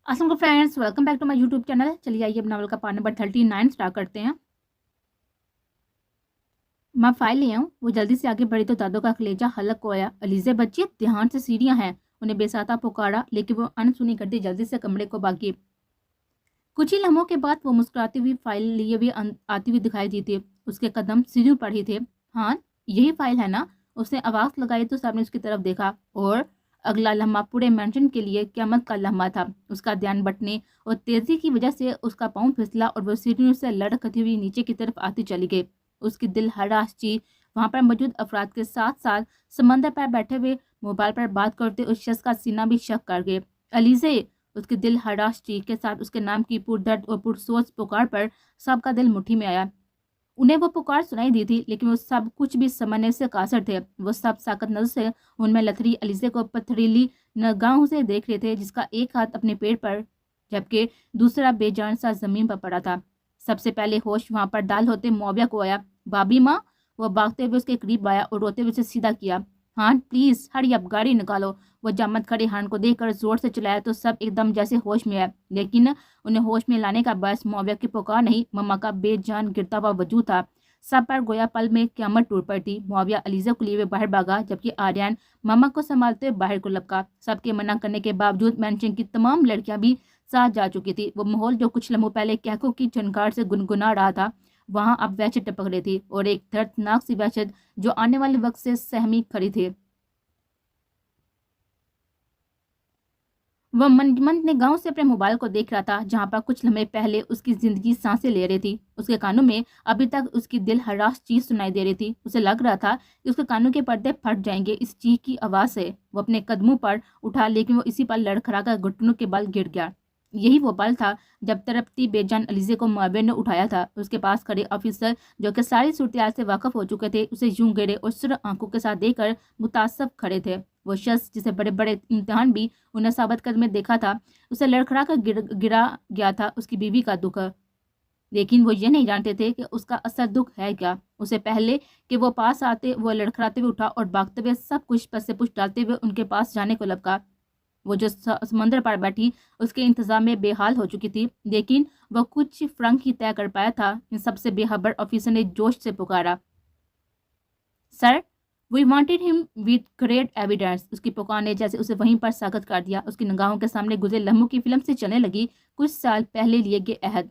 अस्सलाम friends, welcome back to my YouTube channel. चलिए आइए अब नावल का पार्ट नंबर 39 स्टार्ट करते हैं। मैं फाइल ले आऊँ। वो जल्दी से आगे बढ़ी तो दादो का कलेजा हलक को आया। अलीज़े बच्ची, ध्यान से, सीढ़ियाँ हैं। उन्हें बेसाता पुकारा, लेकिन वो अनसुनी करती जल्दी से कमरे को भागी। कुछ ही लम्हों के बाद वो मुस्कुराती हुई फाइल लिए हुए आती हुई दिखाई दी थी। उसके कदम सीढ़ियों पर ही थे। हाँ, यही फाइल है ना? उसने आवाज़ लगाई तो सबने उसकी तरफ देखा और अगला लम्हा पूरे मेंशन के लिए क़यामत का लम्हा था। उसका ध्यान बंटने और तेज़ी की वजह से उसका पाँव फिसला और वो सीढ़ियों से लड़खती हुई नीचे की तरफ आती चली गई। उसकी दिल हराश चीख वहाँ पर मौजूद अफराद के साथ साथ समंदर पर बैठे हुए मोबाइल पर बात करते उस शख्स का सीना भी शक कर गए। अलीज़े! उसके दिल हराश चीख के साथ उसके नाम की पुरदर्द और पुरसोच पुकार पर सबका दिल मुट्ठी में आया। उन्हें वो पुकार सुनाई दी थी, लेकिन वो सब कुछ भी समझने से कासर थे। वो सब साकत नजर से उनमें लथड़ी अलीज़े को पथरीली निगाहों से देख रहे थे, जिसका एक हाथ अपने पेट पर जबकि दूसरा बेजान सा जमीन पर पड़ा था। सबसे पहले होश वहां पर दाल होते मुआविया को आया। भाभी माँ! वो भागते हुए उसके करीब आया और रोते हुए उसे सीधा किया। हाँ प्लीज हरी, अब गाड़ी निकालो। वो जामत खड़े हान को देखकर जोर से चिल्लाया तो सब एकदम जैसे होश में आए, लेकिन उन्हें होश में लाने का बस मुआविया की पुकार नहीं, मम्मा का बेजान गिरता हुआ वजूद था। सब पर गोया पल में क़यामत टूट पड़ी। मुआविया अलीज़ा को लिए हुए बाहर भागा, जबकि आर्यन मम्मा को संभालते हुए बाहर को लपका। सबके मना करने के बावजूद मेंशन की तमाम लड़कियां भी साथ जा चुकी थी। वो माहौल जो कुछ लम्हों पहले कहकों की झनकार से गुनगुना रहा था, वहां अब वहशत टपक रही थी, और एक दर्दनाक सी वहशत जो आने वाले वक्त से सहमी खड़ी थी। वह मंद निगाहों से अपने मोबाइल को देख रहा था, जहां पर कुछ लम्हे पहले उसकी जिंदगी सांसें ले रही थी। उसके कानों में अभी तक उसकी दिल हराश चीख सुनाई दे रही थी। उसे लग रहा था कि उसके कानों के पर्दे फट जाएंगे इस चीख की आवाज से। वो अपने कदमों पर उठा, लेकिन वो इसी पर लड़खड़ाकर घुटनों के बल गिर गया। यही वो पल था जब तड़पती बेजान अलीज़े को मुआविया ने उठाया था। उसके पास खड़े ऑफिसर, जो कि सारी सूरत से वाकिफ हो चुके थे, उसे यूं गिरे और सुर आंखों के साथ देखकर मुतासब खड़े थे। वो शख्स जिसे बड़े बड़े इम्तिहान भी उन्हें साबित कर में देखा था, उसे लड़खड़ा कर गिरा गया था उसकी बीवी का दुख। लेकिन वो ये नहीं जानते थे कि उसका असल दुख है क्या। उसे पहले कि वो पास आते, वो लड़खड़ाते हुए उठा और भागते हुए सब कुछ पर से पुछ डालते हुए उनके पास जाने को लपका। वो जो समंदर पर बैठी उसके इंतजाम में बेहाल हो चुकी थी, लेकिन वह कुछ फ्रंक ही तय कर पाया था। इन सबसे बेखबर ऑफिसर ने जोश से पुकारा, sir, we wanted him with great evidence. उसकी पुकार ने जैसे उसे वहीं पर साकत कर दिया। उसकी निगाहों के सामने गुजरे लम्हों की फिल्म से चलने लगी। कुछ साल पहले लिए गए अहद,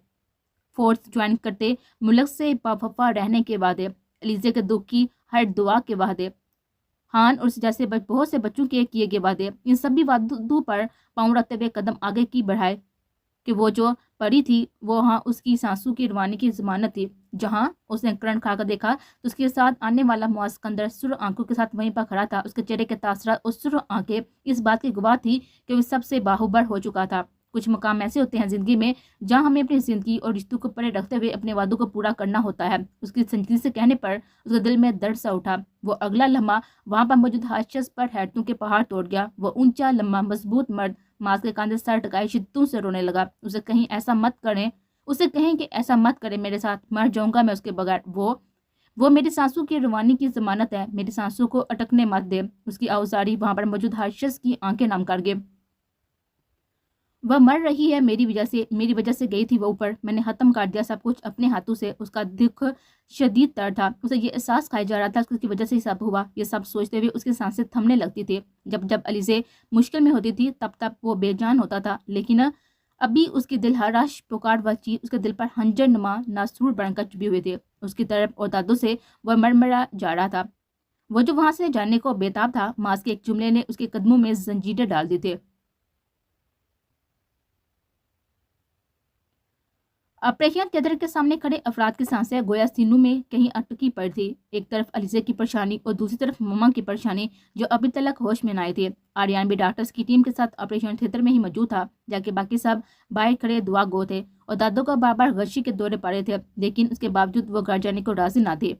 फोर्स ज्वाइन करते मुल्क से बावफा रहने के वादे, अलीज़े के दुख की हर दुआ के वादे, हान और जैसे बहुत से बच्चों के किए गए वादे, इन सभी वादों पर पाँव रखते हुए कदम आगे की बढ़ाए कि वो जो पड़ी थी वो वहाँ उसकी सांसों की रवानी की जमानत थी। जहाँ उसने करंट खाकर देखा तो उसके साथ आने वाला मुअस्कंदर सुर आंखों के साथ वहीं पर खड़ा था। उसके चेहरे के तासरात और सुर आंखें इस बात की गवाह थी कि वो सबसे बाहुबर हो चुका था। कुछ मकाम ऐसे होते हैं जिंदगी में जहाँ हमें अपनी जिंदगी और रिश्तों को परे रखते हुए अपने वादों को पूरा करना होता है। उसकी संजीदगी से कहने पर उसके दिल में दर्द सा उठा। वो अगला लम्हा वहां पर मौजूद हर शख्स पर हैरतों के पहाड़ तोड़ गया। वो ऊंचा लम्बा मजबूत मर्द मास के कांधे सर टकाए शिद्दत से रोने लगा। उसे कहीं ऐसा मत करें, उसे कहें कि ऐसा मत करे मेरे साथ, मर जाऊंगा मैं उसके बगैर। वो मेरी सांसों की रवानी की जमानत है, मेरी सांसों को अटकने मत दे। उसकी आवाज़ारी वहां पर मौजूद हर शख्स की आंखें नम कर गए। वह मर रही है मेरी वजह से गई थी वो ऊपर। मैंने खत्म कर दिया सब कुछ अपने हाथों से। उसका दुख शदीद तर था। उसे ये एहसास खाया जा रहा था कि उसकी वजह से ही सब हुआ। ये सब सोचते हुए उसकी सांसें थमने लगती थी। जब जब अलीज़े मुश्किल में होती थी तब तब वो बेजान होता था, लेकिन अभी उसकी दिल हराश पुकार व चीज उसके दिल पर हंजर नुमा नासूर बनकर चुभी हुए थे। उसकी तरफ और दादों से वह मरमरा जा रहा था। वो जो वहां से जाने को बेताब था, मास के एक जुमले ने उसके कदमों में जंजीरें डाल दी थे। ऑपरेशन थिएटर के सामने खड़े अफराद की सांसें गोया सीनों में कहीं अटकी पड़ी थी। एक तरफ अलीज़े की परेशानी और दूसरी तरफ मम्मा की परेशानी, जो अभी तक होश में न आए थे। आर्यन भी डॉक्टर्स की टीम के साथ ऑपरेशन थिएटर में ही मौजूद था, जबकि बाकी सब बाहर खड़े दुआ गो थे और दादों का बार बार गशी के दौरे पड़े थे, लेकिन उसके बावजूद वो घर जाने को राजी ना थे।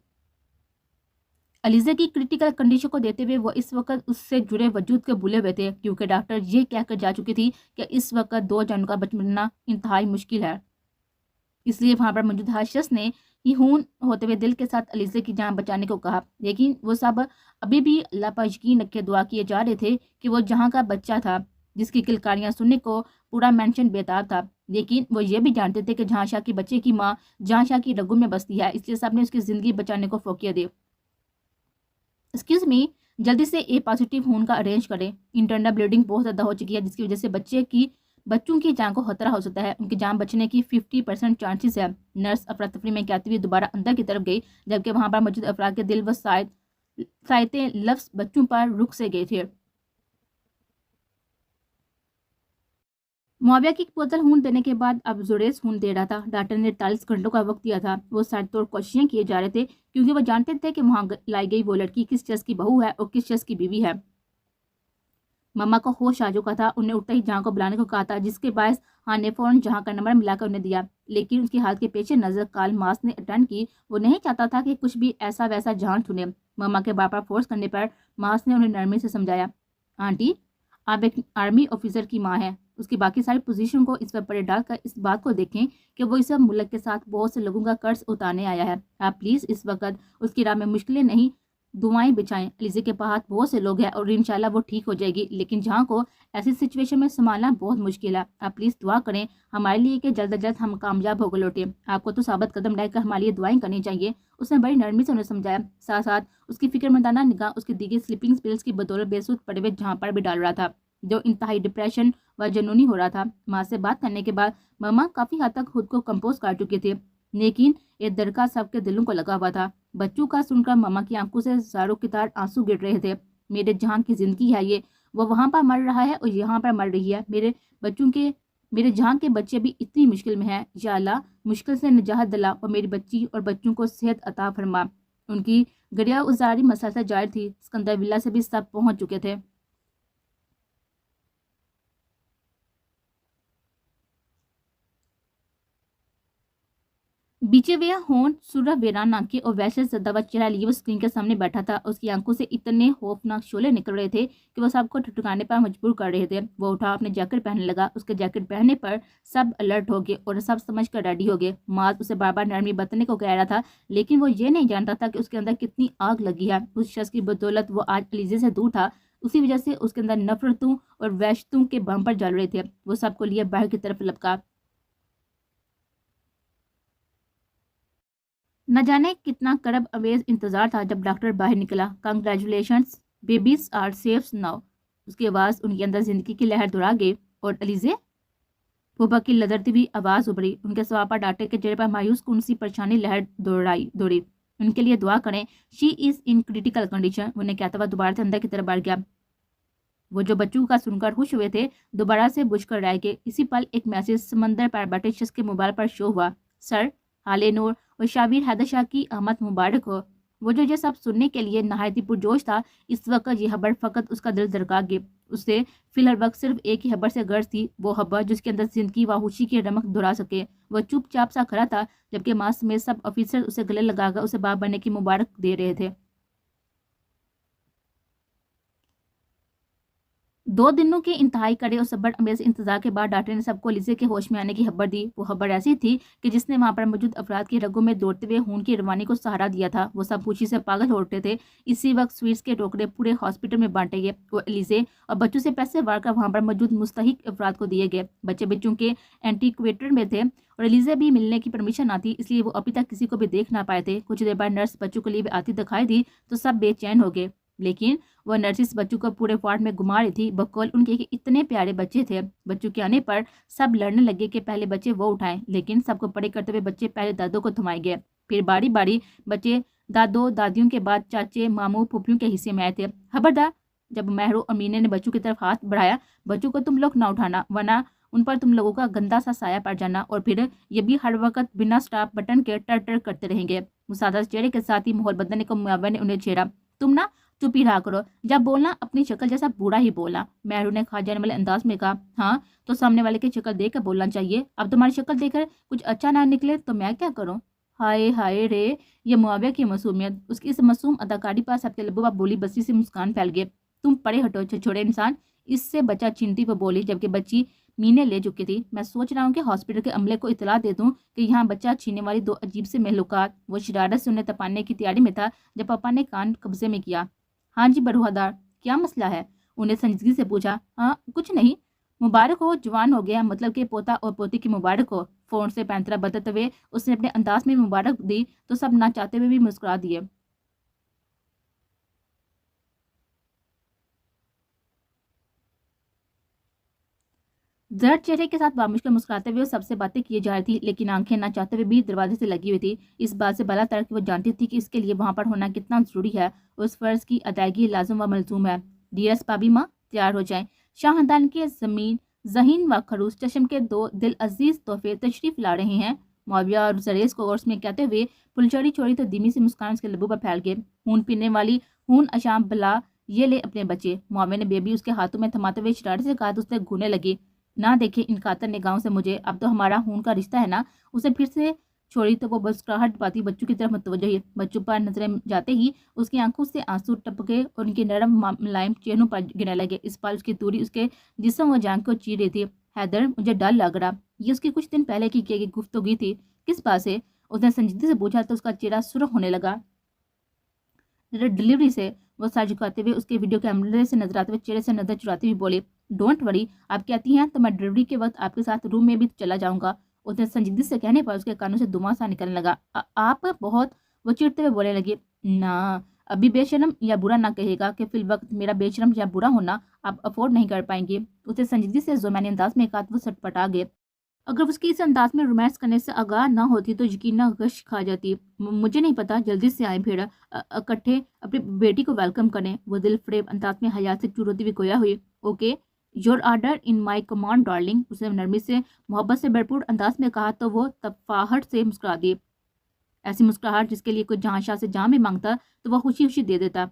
अलीज़ा की क्रिटिकल कंडीशन को देते हुए वो इस वक्त उससे जुड़े वजूद के भूले हुए थे, क्योंकि डॉक्टर ये कहकर जा चुकी थी कि इस वक्त दो जानों का बचना इंतहाई मुश्किल है। इसलिए वहां पर मौजूद हर शख्स ने ही हून होते हुए दिल के साथ अलीज़े की जान बचाने को कहा, लेकिन वो सब अभी भी अल्लाह पर यकीन रखे दुआ किए जा रहे थे कि वो जहाँ का बच्चा था جس کی کلکاریاں سننے کو پورا مینشن بےتاب تھا، لیکن وہ یہ بھی جانتے تھے کہ جہاں شاہ کی بچے کی ماں جہاں شاہ کی رگوں میں بستی ہے، اس لیے سب نے اس کی زندگی بچانے کو فوقیت دی۔ ایکسکیوز می، جلدی سے اے پازیٹیو خون کا ارینج کریں، انٹرنل بلیڈنگ بہت زیادہ ہو چکی ہے جس کی وجہ سے بچوں کی جان کو خطرہ ہو سکتا ہے، ان کی جان بچنے کی 50% چانسز ہے۔ نرس افراتفری میں کہتی ہوئی دوبارہ اندر کی طرف گئی، جبکہ وہاں پر موجود افراد کے دل و سائتے لفظ بچوں پر رک سے گئے تھے۔ معاویہ کی بوتل خون دینے کے بعد اب زریز خون دے رہا تھا۔ ڈاکٹر نے 48 گھنٹوں کا وقت دیا تھا۔ وہ سر توڑ کوششیں کیے جا رہے تھے کیونکہ وہ جانتے تھے کہ وہاں لائی گئی وہ لڑکی کس شخص کی بہو ہے اور کس شخص کی بیوی ہے۔ مما کو ہوش آ چکا تھا، انہیں اٹھتے ہی جہاں کو بلانے کو کہا تھا، جس کے باعث ہاں نے فوراً جہاں کا نمبر ملا کر انہیں دیا، لیکن اس کی حالت کے پیش نظر کال ماس نے اٹینڈ کی۔ وہ نہیں چاہتا تھا کہ کچھ بھی ایسا ویسا جان سنے۔ مما کے بار بار فورس کرنے پر ماس نے انہیں نرمی سے سمجھایا، آنٹی آپ ایک آرمی آفیسر کی ماں ہیں، اس کی باقی ساری پوزیشن کو اس پر پڑے ڈال کر اس بات کو دیکھیں کہ وہ اس ملک کے ساتھ بہت سے لوگوں کا قرض اتارنے آیا ہے۔ آپ پلیز اس وقت اس کی راہ میں مشکلیں نہیں دعائیں بچائیں۔ علیزے کے پاس بہت سے لوگ ہیں اور انشاءاللہ وہ ٹھیک ہو جائے گی، لیکن جہاں کو ایسی سچویشن میں سنبھالنا بہت مشکل ہے۔ آپ پلیز دعا کریں ہمارے لیے کہ جلد از جلد ہم کامیاب ہو کر لوٹیں۔ آپ کو تو ثابت قدم رہ کر ہمارے لیے دعائیں کرنی چاہیے۔ اس نے بڑی نرمی سے انہیں سمجھایا، ساتھ ساتھ اس کی فکر مندانہ نگاہ اس کی دیگر سلیپنگ پلز کی بدولت بے سود پڑے ہوئے جہاں پر بھی ڈال رہا تھا، جو انتہائی ڈپریشن و جنونی ہو رہا تھا۔ ماں سے بات کرنے کے بعد مما کافی حد تک خود کو کمپوز کر چکے تھے، لیکن ایک درکا سب کے دلوں کو لگا ہوا تھا۔ بچوں کا سن کر مما کی آنکھوں سے زاروں کی طرح آنسو گر رہے تھے۔ میرے جہان کی زندگی ہے یہ، وہ وہاں پر مر رہا ہے اور یہاں پر مر رہی ہے۔ میرے جہان کے بچے بھی اتنی مشکل میں ہیں، یا اللہ مشکل سے نجات دلا اور میری بچی اور بچوں کو صحت عطا فرما۔ ان کی گڑیا ازاری مسلسل جاری تھی۔ اسکندر ولا سے بھی سب پہنچ چکے تھے۔ بیچے ہوئے ہون سورہ ویران ناکی اور ویسے زدہ چہرہ لیے وہ اسکرین کے سامنے بیٹھا تھا۔ اس کی آنکھوں سے اتنے خوفناک شعلے نکل رہے تھے کہ وہ سب کو ٹھٹکانے پر مجبور کر رہے تھے۔ وہ اٹھا اپنے جیکٹ پہننے لگا۔ اس کے جیکٹ پہننے پر سب الرٹ ہو گئے اور سب سمجھ کر ریڈی ہو گئے۔ ماز اسے بار بار نرمی برتنے کو کہہ رہا تھا، لیکن وہ یہ نہیں جانتا تھا کہ اس کے اندر کتنی آگ لگی ہے۔ اس شخص کی بدولت وہ آج علیزے سے دور تھا، اسی وجہ سے اس کے اندر نفرتوں اور وحشتوں کے بم پر جل رہے تھے۔ وہ سب کو لیے باہر کی طرف لپکا۔ نہ جانے کتنا کرب اویز انتظار تھا جب ڈاکٹر باہر نکلا۔ Congratulations, babies are safe now. اس کی آواز ان کے اندر زندگی کی لہر دوڑا گئی۔ اور علیزے؟ پھوپھا کی لدرتی ہوئی آواز ابھری۔ ان کے سوال پر ڈاکٹر کے چہرے پر مایوس کن سی پریشانی لہر دوڑی۔ ان کے لیے دعا کریں، شی از ان کریٹیکل کنڈیشن۔ انہیں کہتا ہوا دوبارہ سے اندر کی طرف بڑھ گیا۔ وہ جو بچوں کا سن کر خوش ہوئے تھے دوبارہ سے بجھ کر رہ گئے۔ اسی پل ایک میسج سمندر پر بیٹھے شخص کے موبائل پر شو ہوا، سر حال نور اور شاویر حیدر شاہ کی آمد مبارک ہو۔ وہ جو یہ سب سننے کے لیے نہایت ہی پرجوش تھا، اس وقت یہ خبر فقط اس کا دل درکا گئی۔ اسے فی الحال وقت صرف ایک ہی خبر سے غرض تھی، وہ خبر جس کے اندر زندگی و خوشی کی رمق دہرا سکے۔ وہ چپ چاپ سا کھڑا تھا جبکہ ماں سمیت سب آفیسر اسے گلے لگا کر اسے باپ بننے کی مبارک دے رہے تھے۔ 2 دنوں کے انتہائی کڑے اور صبر امیز انتظار کے بعد ڈاکٹر نے سب کو علیزے کے ہوش میں آنے کی خبر دی۔ وہ خبر ایسی تھی کہ جس نے وہاں پر موجود افراد کی رگوں میں دوڑتے ہوئے خون کی روانی کو سہارا دیا تھا۔ وہ سب خوشی سے پاگل ہو اٹھے تھے۔ اسی وقت سویٹس کے ٹوکرے پورے ہاسپٹل میں بانٹے گئے اور علیزے اور بچوں سے پیسے وار کر وہاں پر موجود مستحق افراد کو دیے گئے۔ بچے بچوں کے اینٹیکویٹر میں تھے اور علیزے بھی ملنے کی پرمیشن نہ تھی، اس لیے وہ ابھی تک کسی کو بھی دیکھ نہ پائے تھے۔ کچھ دیر بعد نرس بچوں کے لیے بھی آتی دکھائی دی تو سب بے چین ہو گئے، لیکن وہ نرسز بچوں کو پورے وارڈ میں گھما رہی تھی، بقول ان کے کہ اتنے پیارے بچے تھے۔ بچوں کے آنے پر سب لڑنے لگے کہ پہلے بچے وہ اٹھائیں، لیکن سب کو پڑے کرتے ہوئے بچے پہلے دادوں کو تھمائے گئے، پھر باری باری بچے دادوں دادیوں کے بعد چاچے ماموں پھوپھیوں کے حصے میں آئے تھے۔ خبردار، جب مہرو اور مینے نے بچوں کی طرف ہاتھ بڑھایا، بچوں کو تم لوگ نہ اٹھانا ورنہ ان پر تم لوگوں کا گندا سا سایہ پڑ جانا، اور پھر یہ بھی ہر وقت بنا سٹاپ بٹن کے ٹر ٹر کرتے رہیں گے۔ مسادہ چہرے کے ساتھ ہی ماحول بدلنے کو معاون نے انہیں چھیڑا، تم نہ چپ ہی رہا کرو، جب بولنا اپنی شکل جیسا بوڑھا ہی بولنا۔ مہرو نے کھا جانے والے انداز میں کہا، ہاں تو سامنے والے کی شکل دیکھ کر بولنا چاہیے، اب تمہاری شکل دیکھ کر کچھ اچھا نہ نکلے تو میں کیا کروں؟ ہائے ہائے رے، یہ معاویہ کی معصومیت، اس کی اس معصوم اداکاری پر سب کے لبوں پر بولی بسی سے مسکان پھیل گئے۔ تم پرے ہٹو چھوڑے انسان، اس سے بچہ چنتی وہ بولی جبکہ بچی مینے لے چکی تھی۔ میں سوچ رہا ہوں کہ ہاسپٹل کے عملے کو اطلاع دے دوں کہ یہاں بچہ چھیننے والی 2 عجیب سے مخلوقات۔ وہ شرارت سے انہیں تپانے کی تیاری میں تھا جب پاپا نے کان قبضے میں کیا۔ ہاں جی بروہدار، کیا مسئلہ ہے؟ انہیں سنجیدگی سے پوچھا، ہاں کچھ نہیں، مبارک ہو، جوان ہو گیا، مطلب کہ پوتا اور پوتی کی مبارک ہو۔ فون سے پینترا بدلتے ہوئے اس نے اپنے انداز میں مبارک دی تو سب نہ چاہتے ہوئے بھی مسکرا دیے۔ زرد چہرے کے ساتھ بامشکل مسکراتے ہوئے وہ سب سے باتیں کیے جا رہی تھی، لیکن آنکھیں نہ چاہتے ہوئے بھی دروازے سے لگی ہوئی تھی، اس بات سے بلا تر کہ وہ جانتی تھی کہ اس کے لیے وہاں پر ہونا کتنا ضروری ہے، اس فرض کی ادائیگی لازم و ملزوم ہے۔ ڈیرس پابی ماں، تیار ہو جائیں، شاہ خاندان کے ذہین و خروش چشم کے دو دل عزیز تحفے تشریف لا رہے ہیں۔ معاویہ اور زریز کو عرس میں کہتے ہوئے پلچڑی چھوڑی تو دھیمی سے مسکان اس کے لبوں پر پھیل گئے۔ خون پینے والی خون اشام بلا، یہ لے اپنے بچے۔ معاویہ نے بیبی اس کے ہاتھوں میں تھماتے ہوئے شرارت سے کہا تو اس نے گھونے لگی، نہ دیکھے ان قاتل نگاہوں سے مجھے، اب تو ہمارا خون کا رشتہ ہے نا۔ اسے پھر سے چھوڑی تو وہ مسکراہٹ پاتی بچوں کی طرف متوجہ ہوئی۔ بچوں پر نظریں جاتے ہی اس کی آنکھوں سے آنسو ٹپکے اور ان کے نرم ملائم چہروں پر گرنے لگے۔ اس پل اس کی دوری اس کے جسم و جان کو چیر رہی تھی۔ حیدر، مجھے ڈر لگ رہا، یہ اس کی کچھ دن پہلے کی گئی گفتگو تھی، کس بات سے؟ اس نے سنجیدگی سے پوچھا تو اس کا چہرہ سرخ ہونے لگا۔ ڈلیوری سے، وہ سر جھکاتے ہوئے اس کے ویڈیو کیمرے سے نظر آتے ہوئے چہرے سے نظر چراتے ہوئے بولے، ڈونٹ وری، آپ کہتی ہیں تو میں ڈلیوری کے وقت آپ کے ساتھ روم میں بھی چلا جاؤں گا۔ اس نے سنجیدگی سے کہنے پر اس کے کانوں سے دھواں سا نکلنے لگا۔ آپ بہت، وہ چڑھتے ہوئے بولنے لگی، نہ ابھی بے شرم یا برا نہ کہے گا کہ فی الوقت میرا بے شرم یا برا ہونا آپ افورڈ نہیں کر پائیں گے۔ اس نے سنجیدگی سے زمانی انداز میں کہا تو وہ سٹپٹا گئے۔ اگر اس کی اس انداز میں رومانس کرنے سے آگاہ نہ ہوتی تو یقیناً غش کھا جاتی۔ مجھے نہیں پتا، جلدی سے آئیں، پھر اکٹھے اپنی بیٹی کو ویلکم کریں۔ وہ دل فریب انداز میں حیات سے چور ہوتی ہوئی گویا ہوئی، okay, your order in my command darling. اس نے نرمی سے محبت سے بھرپور انداز میں کہا تو وہ تفاہٹ سے مسکرا دی، ایسی مسکراہٹ جس کے لیے کوئی جہاں شاہ سے جہاں بھی مانگتا تو وہ خوشی خوشی دے دیتا۔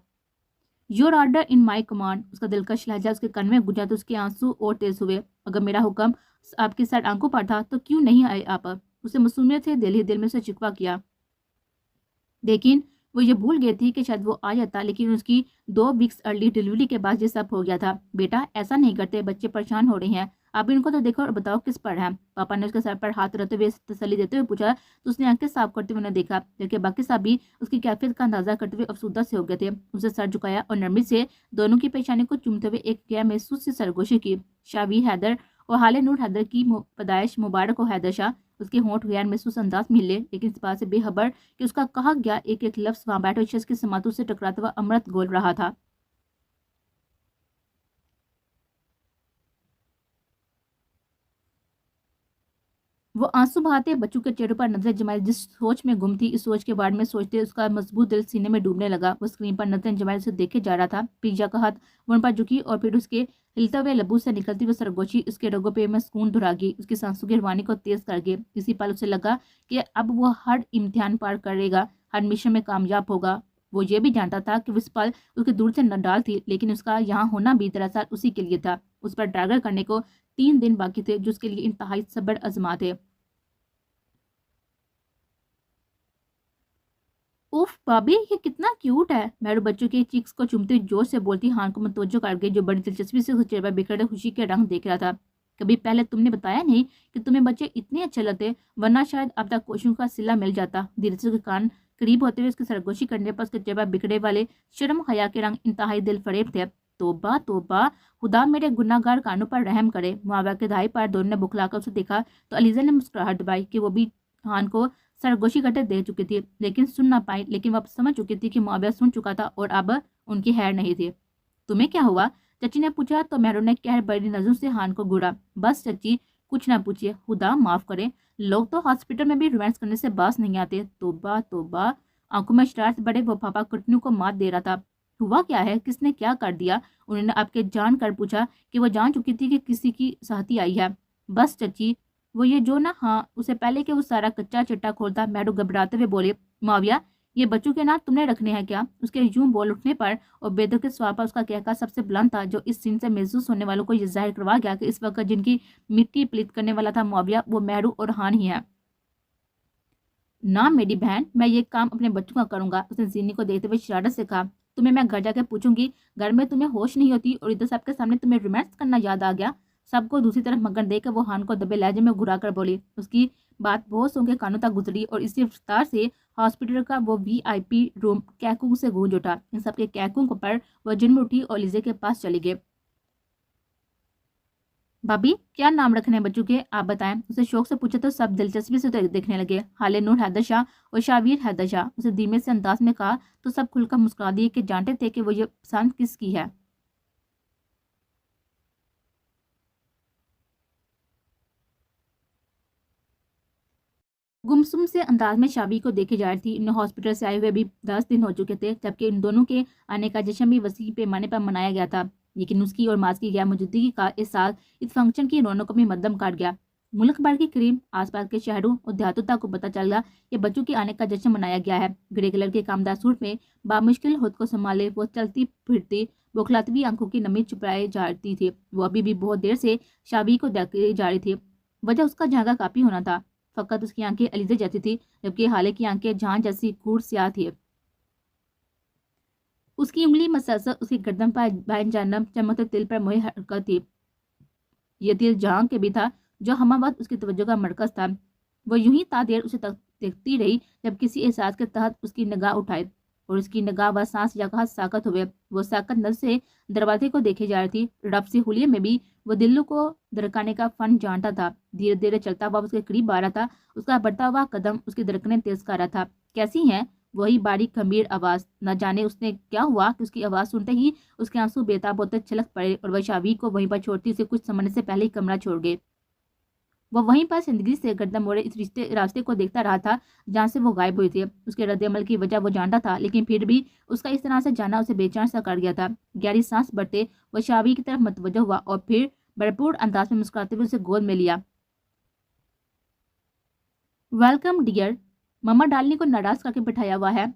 Your order in my command, اس کا دلکش لہجہ اس کے کان میں گونجا تو اس کے آنسو اور تیز ہوئے۔ اگر میرا حکم آپ کی سائڈ آنکھوں پر تھا تو کیوں نہیں آئے آپ؟ اسے معصومیت سے دل ہی دل میں سے شکوہ کیا، لیکن وہ یہ بھول گئی تھی کہ شاید وہ آ جاتا، لیکن اس کی 2 ویکس ارلی ڈیلیوری کے بعد یہ سب ہو گیا تھا۔ بیٹا ایسا نہیں کرتے، بچے پریشان ہو رہے ہیں، آپ ان کو تو دیکھو اور بتاؤ کس پر ہے۔ پاپا نے اس کے سر پر ہاتھ رکھتے ہوئے تسلی دیتے ہوئے پوچھا تو اس نے آنکھیں صاف کرتے ہوئے انہیں دیکھا، جبکہ باقی سب بھی اس کی کیفیت کا اندازہ کرتے ہوئے افسردہ سے ہو گئے تھے۔ اسے سر جھکایا اور نرمی سے دونوں کی پیشانی کو چومتے ہوئے ایک غیر محسوس سی سرگوشی کی، شاوی حیدر اور حال نور حیدر کی پیدائش مبارک ہو حیدر شاہ۔ اس کے ہونٹ غیر محسوس انداز میں ہلے، لیکن اس بات سے بے خبر کہ اس کا کہا گیا ایک ایک لفظ وہاں بیٹھے شخص کی سماعتوں سے ٹکراتا ہوا امرت گول رہا تھا۔ وہ آنسو بہاتے بچوں کے چہروں پر نظریں جمائے جس سوچ میں گم تھی، اس سوچ کے بارے میں سوچتے اس کا مضبوط دل سینے میں ڈوبنے لگا۔ وہ اسکرین پر نظریں جمائے اسے دیکھے جا رہا تھا، پیجا کا ہاتھ وہ ان پر جھکی اور پھر اس کے ہلتے ہوئے لبوں سے نکلتی ہوئی سرگوشی اس کے رگوں پہ میں سکون دھرا گئی، اس کی سانسوں کی روانی کو تیز کر گئے۔ اسی پل اسے لگا کہ اب وہ ہر امتحان پار کرے گا، ہر مشن میں کامیاب ہوگا۔ وہ یہ بھی جانتا تھا کہ اس پل اس کی دور سے نڈال تھی، لیکن اس کا یہاں ہونا بھی دراصل اسی کے لیے تھا۔ اس پر ڈراگن کرنے کو 3 دن باقی تھے جو اس کے لیے انتہائی صبر آزما تھے۔ اوف بابی، یہ کتنا کیوٹ ہے، میرو بچوں کے چیکس کو چومتے ہوئے زور سے بولتی ہان کو متوجہ کر گئی، جو بڑی دلچسپی سے اس چہرے پر بکھرے خوشی کے رنگ دیکھ رہا تھا۔ کبھی پہلے تم نے بتایا نہیں کہ تمہیں بچے اتنے اچھے لگتے، ورنہ شاید اب تک کوششوں کا صلہ مل جاتا۔ دھیرے سے اس کے کان قریب ہوتے ہوئے اس کی سرگوشی کرنے پر اس کے چہرے پر بکھرے والے شرم حیا کے رنگ انتہائی دل فریب تھے۔ توبہ توبہ، خدا میرے گناہ گار کانوں پر رحم کرے۔ معاویہ کے دھائی پر دونوں نے بکھلا کر اسے دیکھا تو علیزہ نے مسکراہٹ دبائی کہ وہ بھی ہان کو سرگوشی کرتے دیکھ چکی تھی، لیکن سن نہ پائی، لیکن وہ سمجھ چکی تھی کہ معاویہ سن چکا تھا اور اب ان کی خیر نہیں تھی۔ تمہیں کیا ہوا؟ چچی نے پوچھا تو مہرو نے کہر بڑی نظروں سے ہان کو گھورا۔ بس چچی، کچھ نہ پوچھئے، خدا معاف کرے، لوگ تو ہاسپٹل میں بھی رومانس کرنے سے باز نہیں آتے۔ توبہ توبہ، آنکھوں میں شرارت بڑے وہ پاپا کٹنیوں کو مات دے رہا تھا۔ ہوا کیا ہے؟ کس نے کیا کر دیا؟ انہوں نے آپ کے جان کر پوچھا کہ وہ جان چکی تھی کہ کسی کی ساتھی آئی ہے۔ بس چچی، وہ یہ جو نہ، ہاں، اسے پہلے کہ وہ سارا کچا چٹا کھولتا میرو گھبراتے ہوئے بولے، معاویہ، یہ بچوں کے نام تم نے رکھنے ہیں کیا؟ اس کے یوں بول اٹھنے پر اور بیدوں کے سوال پر اس کا کہکا سب سے بلند تھا، جو اس سین سے محسوس ہونے والوں کو یہ ظاہر کروا گیا کہ اس وقت جن کی مٹی پلیت کرنے والا تھا معاویہ، وہ مہرو اور ہان ہی ہے۔ نہ میری بہن، میں یہ کام اپنے بچوں کا کروں گا، اس نے زینی کو دیکھتے ہوئے شرارت سے کہا۔ تمہیں میں گھر جا کے پوچھوں گی، گھر میں تمہیں ہوش نہیں ہوتی اور ادھر سب کے سامنے تمہیں رومانس کرنا یاد آ گیا؟ سب کو دوسری طرف مگن دے کر وہ ہان کو دبے لہجے میں گھرا کر بولی۔ اس کی بات بہت سو کے کانوں تک گزری اور اسی رفتار سے ہاسپٹل کا وہ VIP روم کیکوں سے گونج اٹھا۔ ان سب کے کیکوں پر وہ جنم اٹھی اور لیزے کے پاس چلی گئی۔ भाभी क्या नाम रखने हैं बच्चों के, आप बताएं, उसे शौक से पूछा तो सब दिलचस्पी से देखने लगे। हाले नूर हैदर शाह और शावीर हैदर शाह, उसे धीमे से अंदाज में कहा तो सब खुलकर मुस्कुरा दिए कि जानते थे कि वो ये पसंद किसकी है। गुमसुम से अंदाज में शाबी को देखे जा रही थी। इन्हें हॉस्पिटल से आए हुए भी 10 दिन हो चुके थे, जबकि इन दोनों के आने का जश्न भी वसी पैमाने पर मनाया गया था। लेकिन उसकी और माज की गैर मौजूदगी का एहसास इस फंक्शन की रौनक को भी मद्दम काट गया। मुल्क भर के करीब आसपास के शहरों और देहातों तक को पता चल गया कि बच्चों के आने का जश्न मनाया गया है। ग्रे कलर के कामदार सूट में बामुश्किल खुद को संभाले वो चलती फिरती बौखलाती हुई आंखों की नमी छुपाए जाती थी। वो अभी भी बहुत देर से शाबी को देखी जा रही थी। वजह उसका झांगा काफी होना था। फकत उसकी आंखें अलीजे जैसी थी, जबकि हाले की आंखें जान जैसी गूढ़ स्याह थी। उसकी उंगली मसलसल उसकी गर्दन पर बाएं जानब चमकते तिल पर मोहे हरकत थी। यह तिल जहां के भी था जो हमावत उसकी तवज्जो का मरकज था। वो यूं ही ता देर उसे तक देखती रही जब किसी एहसास के तहत उसकी निगाह उठाए और उसकी निगाह व सांस जगह साकत हुए। वो साकत नजर से दरवाजे को देखे जा रही थी। रब से हुलिये में भी वो दिल्लू को दरकाने का फन जानता था। धीरे धीरे चलता हुआ उसके करीब आ रहा था। उसका बढ़ता हुआ कदम उसकी धड़कनें तेज कर रहा था। कैसी हैं? वही बारीक गंभीर आवाज। न जाने उसने क्या हुआ कि उसकी आवाज सुनते ही उसके आंसू बेताब होते छलक पड़े और वह शावी को वहीं पर छोड़ती उसे कुछ समझने से पहले ही कमरा छोड़ गए। वो वहीं पर जिंदगी से गर्दन मोड़े इस रास्ते को देखता रहा था जहां से वो गायब हुई थी। उसके रद्द-ए-अमल की वजह वो जानता था, लेकिन फिर भी उसका इस तरह से जाना उसे बेचैन सा कर गया था। गहरी सांस भरते वो शावी की तरफ मतवज्जो हुआ और फिर भरपूर अंदाज में मुस्कुराते हुए उसे गोद में लिया। Welcome dear. मम्मा डालनी को नाराज करके बिठाया हुआ है।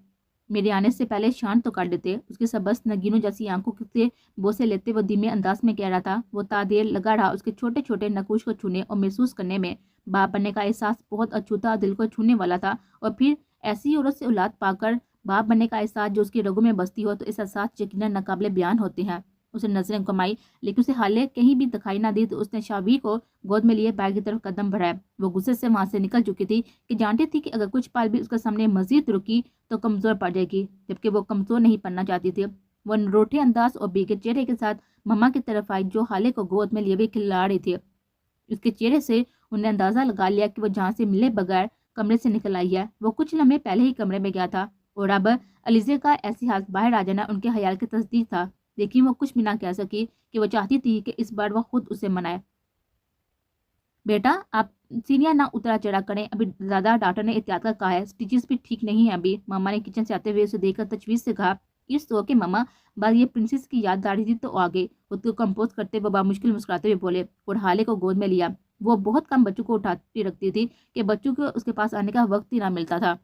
मेरे आने से पहले शांत तो कर देते। उसकी सबस नगीनों जैसी आंखों से बोसे लेते वो धीमे अंदाज में कह रहा था। वो तादेर लगा रहा उसके छोटे छोटे नकूश को छूने और महसूस करने में। बाप बनने का एहसास बहुत अछूता दिल को छूने वाला था। और फिर ऐसी औरत से औलाद पाकर बाप बनने का एहसास जो उसकी रगों में बसती हो तो इस एहसास यकीनन नाकाबिले बयान होते हैं। उसे नजरें कमाई, लेकिन उसे हाले कहीं भी दिखाई ना दी तो उसने शाबी को गोद में लिए बैग की तरफ कदम बढ़ाया। वो गुस्से से वहां से निकल चुकी थी कि जानती थी कि अगर कुछ पल भी उसके सामने मजीद रुकी तो कमजोर पड़ जाएगी, जबकि वो कमजोर नहीं पड़ना चाहती थी। वो नरोठे अंदाज और बेगे चेहरे के साथ मम्मा की तरफ आई जो हाले को गोद में लिए हुए खिला रही थी। उसके चेहरे से उन्हें अंदाजा लगा लिया कि वो जहाँ से मिले बगैर कमरे से निकल आई है। वो कुछ लम्हे पहले ही कमरे में गया था और अब अलीजे का ऐसी हाथ बाहर आ जाना उनके ख्याल की तस्दीक था। लेकिन वो कुछ भी ना कह सकी कि वो चाहती थी कि इस बार वो खुद उसे मनाए। बेटा आप सीनियर ना उतरा चढ़ा करें, अभी दादा डॉक्टर ने एहतियात का कहा है, स्टिचेस भी ठीक नहीं है अभी। मामा ने किचन से आते हुए उसे देखकर तजवीज से कहा। इस सो के मामा, बस ये प्रिंसेस की याद आ रही थी तो आ गई। खुद को कंपोज करते हुए बामुश्किल मुस्कुराते हुए बोले और हाले को गोद में लिया। वो बहुत कम बच्चों को उठाती रखती थी कि बच्चों को उसके पास आने का वक्त ही ना मिलता था।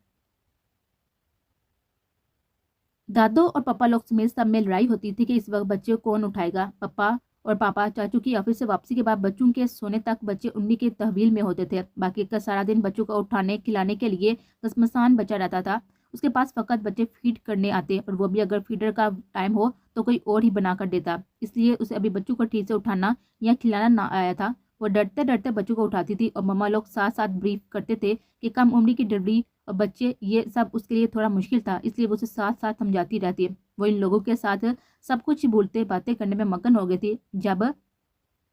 दादो और पापा लोग समेत सब में लड़ाई होती थी कि इस वक्त बच्चे को कौन उठाएगा। पापा और पापा चाचू की ऑफिस से वापसी के बाद बच्चों के सोने तक बच्चे उन्हीं के तहवील में होते थे। बाकी का सारा दिन बच्चों को उठाने खिलाने के लिए घसमसान बचा रहता था। उसके पास फकत बच्चे फीड करने आते और वो भी अगर फीडर का टाइम हो तो कोई और ही बना कर देता। इसलिए उसे अभी बच्चों को ठीक से उठाना या खिलाना ना आया था। वो डरते डरते बच्चों को उठाती थी और मम्मा लोग साथ साथ ब्रीफ करते थे कि कम उम्र की डिलीवरी और बच्चे ये सब उसके लिए थोड़ा मुश्किल था, इसलिए वो उसे साथ साथ समझाती रहती है। वो इन लोगों के साथ सब कुछ भूलते बातें करने में मगन हो गई थी जब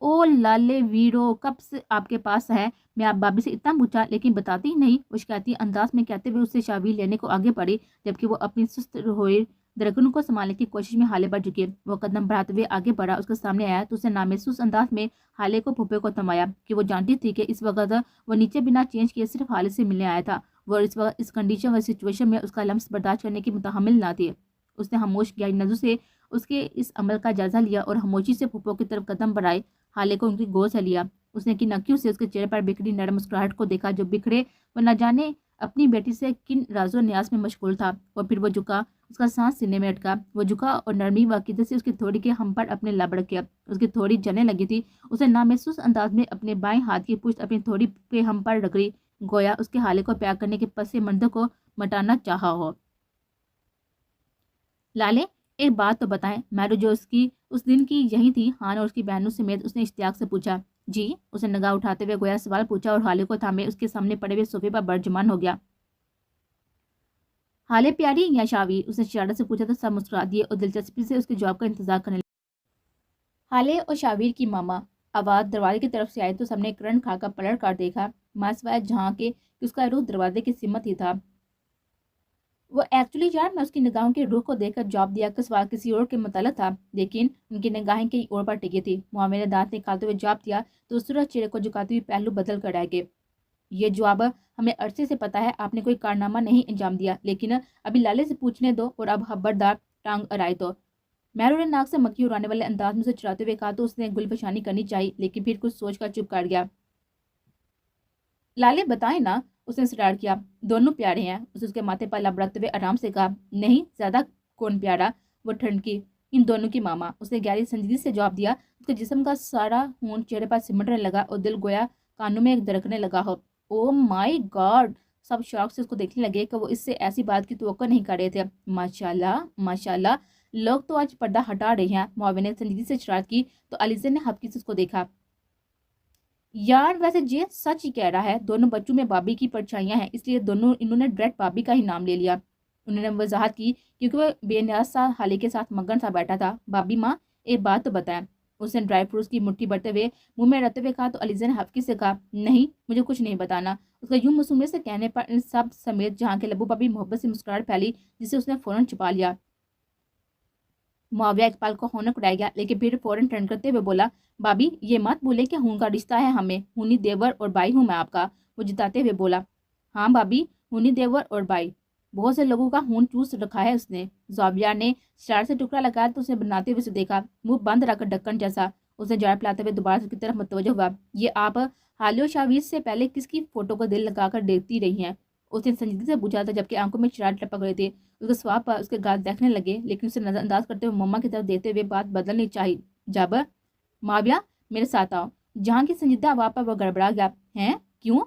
ओ लाले वीरो कब से आपके पास है। मैं आप भाभी से इतना पूछा लेकिन बताती ही नहीं। वो शिकायती अंदाज में कहते हुए उससे चाबी लेने को आगे बढ़ी, जबकि वो अपनी सुस्त हुई दरकनों को संभालने की कोशिश में हाले बढ़ चुकी है। वो कदम बढ़ाते हुए आगे बढ़ा, उसके सामने आया तो उसे नामहसूस अंदाज में हाले को फुफे को थमाया कि वो जानती थी कि इस वक्त वो नीचे बिना चेंज किए सिर्फ हाले से मिलने आया था। वो इस वक्त इस कंडीशन व सिचुएशन में उसका लम्स बर्दाश्त करने की मुतहमिल ना थी। उसने खामोश गहरी नजर से उसके इस अमल का जायजा लिया और खामोशी से फुफो की तरफ कदम बढ़ाए। हाले को उनकी गोद से लिया। उसने की नकियों से उसके चेहरे पर बिखरी नरम मुस्कुराहट को देखा जो बिखरे वो न जाने अपनी बेटी से किन राजो न्यास में मशगूल था। और फिर वो झुका, उसका सांस सीने में अटका। वो झुका और नरमी व अकीदत से उसकी थोड़ी के हम पर अपने लबड़ किया। उसकी थोड़ी जलने लगी थी। उसे नामहसूस अंदाज में अपने बाएं हाथ की पुश्त अपनी थोड़ी पे हम पर रगड़ी, गोया उसके हाले को प्यार करने के पसे मंदों को मटाना चाहा हो। लाले एक बात तो बताएं, मैरू जो उसकी उस दिन की यही थी। हान और उसकी बहनों समेत उसने इश्तियाक से पूछा। जी, उसे निगाह उठाते हुए गोया सवाल पूछा और हाले को थामे उसके सामने पड़े हुए सोफे पर बर्जमान हो गया। हाले प्यारी या शावी, उसने शरारत से पूछा तो सब मुस्कुरा दिए और दिलचस्पी से उसके जवाब का इंतजार करने लगे। हाले और शावीर की मामा, आवाज़ दरवाजे की तरफ से आई तो सबने करंट खाकर पलट कर देखा। माँ सिवाय जहाँ के कि उसका रुख दरवाजे की सिमत ही था। वो एक्चुअली यार, मैं उसकी निगाहों के रुख को देखकर जवाब दिया कि सवाल किसी और के मुताल्लिक था, लेकिन उनकी निगाहें कहीं और पर टिकी थी। मुआविया ने दांत निकालते हुए जवाब दिया तो सूरज चेहरे को झुकाते हुए पहलू बदल कर रह गए। ये जवाब हमें अरसे से पता है, आपने कोई कारनामा नहीं अंजाम दिया, लेकिन अभी लाले से पूछने दो और अब खबरदार टांग अड़ाए तो। महरू ने नाक से मक्खी उड़ाने वाले अंदाज में से चुराते हुए कहा तो उसने गुलफशानी करनी चाहिए, लेकिन फिर कुछ सोच कर चुप कर गया। लाले बताए ना, उसने स्टार्ट किया। दोनों प्यारे हैं, उसके माथे पर लब रखते हुए आराम से कहा। नहीं, ज्यादा कौन प्यारा, वो ठंडकी, इन दोनों की मामा, उसने गहरी संजीदगी से जवाब दिया। उसके जिस्म का सारा खून चेहरे पर सिमटने लगा और दिल गोया कानों में धड़कने लगा हो। ओ माय गॉड, सब शौक से उसको देखने लगे कि वो इससे ऐसी बात की तवक्को नहीं कर रहे थे। माशाल्लाह माशाल्लाह, लोग तो आज पर्दा हटा रहे हैं। मुआविया ने संजीदगी से शरारत की तो अलीज़ा ने हबकी से उसको देखा। यार वैसे जे सच ही कह रहा है, दोनों बच्चों में भाभी की परछाइयां हैं, इसलिए दोनों इन्होंने डायरेक्ट भाभी का ही नाम ले लिया। उन्होंने वजाहत की क्योंकि वह बेनियाज सा हाले के साथ मगन सा बैठा था। भाभी माँ, एक बात तो बताएं, उसने ड्राई फ्रूट्स की मुट्ठी भरते हुए मुंह में रखते हुए कहा तो अलीज़ा ने हफ्की से कहा, नहीं मुझे कुछ नहीं बताना। उसका यूं मासूमियत से कहने पर इन सब समेत जहाँ के लबू भाभी मोहब्बत से मुस्कुराहट फैली, जिसे उसने फौरन छुपा लिया। मुआविया एक पल को होनक उड़ाया गया, लेकिन फिर फौरन टर्न करते हुए बोला, भाभी ये मत बोले कि खून का रिश्ता है हमें, खूनी देवर और भाई हूँ मैं आपका। वो जिताते हुए बोला, हाँ भाभी, खूनी देवर और भाई, बहुत से लोगों का खून चूस रखा है उसने। ज़ाविया ने शरार से टुकड़ा लगाया तो उसे बनाते हुए उसे देखा, मुंह बंद रखकर ढक्कन जैसा। उसने जड़ पिलाते हुए दोबारा उसकी तरफ मुतवज्जो हुआ। ये आप हालियो शावीज से पहले किसकी फोटो को दिल लगाकर देखती रही हैं? उसने संजीदगी से पूछा था, जबकि आंखों में शरारत टपक रही थी। उसके स्वाब पर उसके गाल देखने लगे, लेकिन उसे नजरअंदाज करते हुए मम्मा की तरफ देते हुए बात बदलनी चाहिए। जब माविया मेरे साथ आओ। जहाँ की संजीदा आवाज पर वह गड़बड़ा गया। हैं? क्यों?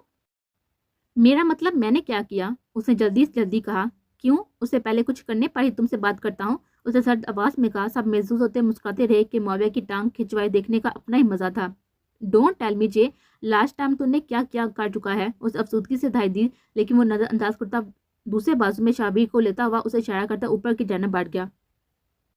मेरा मतलब मैंने क्या किया? उसने जल्दी से जल्दी कहा। क्यों? उससे पहले कुछ करने पर ही तुमसे बात करता हूँ, उसने सर्द आवाज में कहा। सब महसूस होते मुस्कुराते रहे कि माविया की टांग खिंचवाए देखने का अपना ही मजा था। Don't tell me J, last time तूने क्या क्या कर चुका है? उस अफसुदगी से धाई दी, लेकिन वो नजरअंदाज करता दूसरे बाजू में शाबी को लेता हुआ उसे इशारा करता ऊपर की जानिब बढ़ गया।